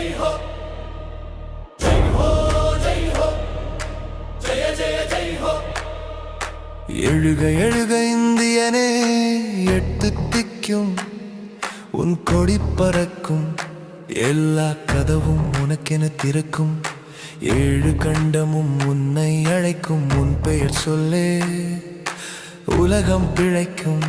जय हो जय हो जय हो जय जय जय हो எழுக எழுக இந்தியனே எட்டு திக்கும் உன் கொடி பறக்கும் எல்லா கதவும் உனக்கென திறக்கும் ஏழு கண்டமும் உன்னை அழைக்கும் உன் பெயர் சொல்லே உலகம் பிழைக்கும்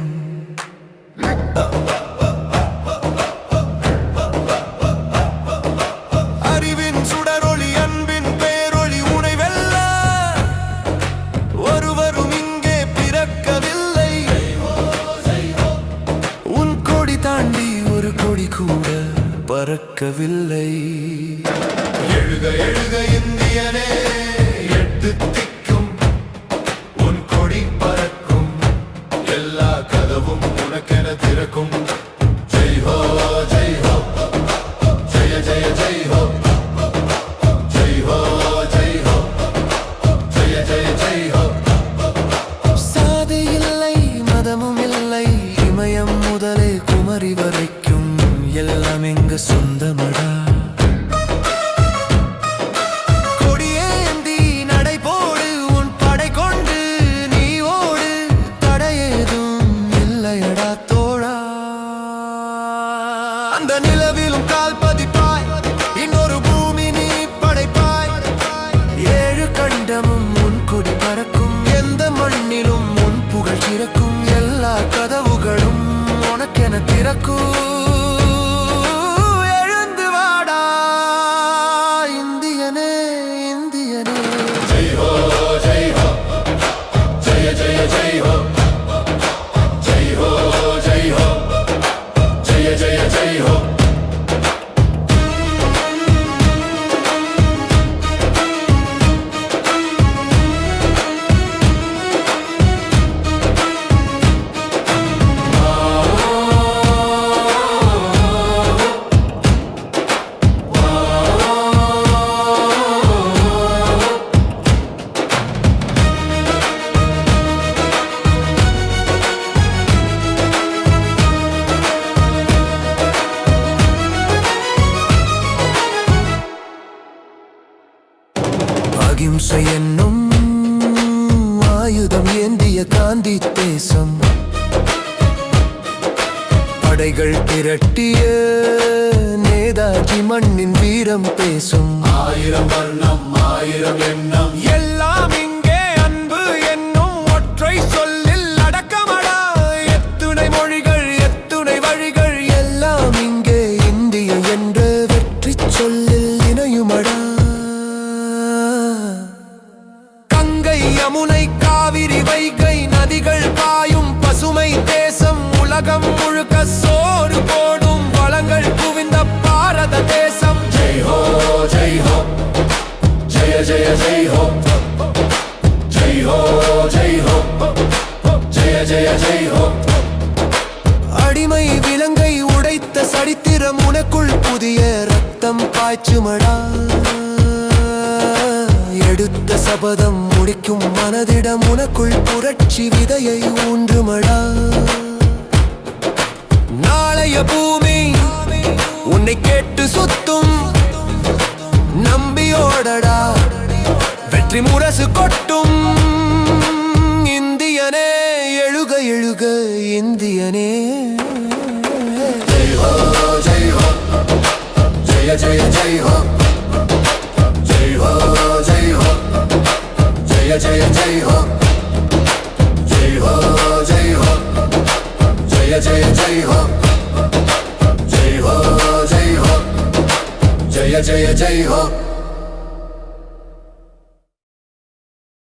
அறிவின் சுடரொளி அன்பின் பேரொளி உனை வெல்ல ஒருவரும் இங்கே பிறக்கவில்லை உன் கொடி தாண்டி ஒரு கொடி கூட பறக்கவில்லை எழுக எழுக இந்தியனே எட்டு திக்கும் உன் கொடி பறக்கும் எல்லா கதவும் உனக்கென திறக்கும் ஜெய் ஹோ ஜெய் ஹோ ஜெய ஜெய ஜெய் ஹோ ஜெய் ஹோ ஜெய் ஹோ ஜெய ஜெய ஜெய் ஹோ சாதி இல்லை மதமும் இல்லை இமயம் முதலே குமரி வரைக்கும் எல்லாம் எங்க சொந்தமடா அந்த நிலவிலும் கால் பதிப்பாய் இன்னொரு பூமி நீ படைப்பாய் ஏழு கண்டமும் உன் கொடி பறக்கும் எந்த மண்ணிலும் உன் புகழ் சிறக்கும் எல்லா கதவுகளும் உனக்கென திறக்கும் எழுந்து வாடா இந்தியனே இந்தியனே ஜெய் ஹோ ஜெய் ஹோ ஜெய ஜெய ஜெய் ஹோ ஜெய் ஹோ ஜெய் ஹோ ஜெய ஜெய ஜெய் ஹோ அகிம்சை என்னும் ஆயுதம் ஏந்திய காந்தி தேசம் படைகள் திரட்டிய நேதாஜி மண்ணின் வீரம் பேசும் ஆயிரம் வர்ணம் ஆயிரம் எண்ணம் எல்லாம் இங்கே அன்பு என்னும் ஒற்றை சொல்லில் அடக்கமடா எத்துணை மொழிகள் எத்துணை வழிகள் எல்லாம் இங்கே இந்திய என்ற வெற்றி சொல்லில் இணையுமடா யமுனை காவிரி வைகை நதிகள் பாயும் பசுமை தேசம் உலகம் முழுக்க சோறு போடும் வளங்கள் குவிந்த பாரத தேசம் ஜெய் ஹோ ஜெய் ஹோ ஜெய ஜெய ஜெய் ஹோ ஜெய் ஹோ ஜெய் ஹோ ஜெய ஜெய ஜெய் ஹோ அடிமை விலங்கை உடைத்த சரித்திரம் உனக்குள் புதிய ரத்தம் பாய்ச்சுமடா எடுத்த சபதம் முடிக்கும் மனதிடம் உனக்குள் புரட்சி விதையை ஊன்றுமடா நாளைய பூமி உன்னை கேட்டு சுத்தும் நம்பியோடடா வெற்றி முரசு கொட்டும் இந்தியனே எழுக எழுக இந்தியனே ஜெய் ஹோ ஜெய் ஹோ ஜெய ஜெய ஜெய் ஹோ ஜெய் ஹோ ஜெய் ஹோ ஜெய ஜெய ஜெய் ஹோ ஜெய் ஹோ ஜெய் ஹோ ஜெய ஜெய ஜெய் ஹோ ஜெய் ஹோ ஜெய் ஹோ ஜெய ஜெய ஜெய் ஹோ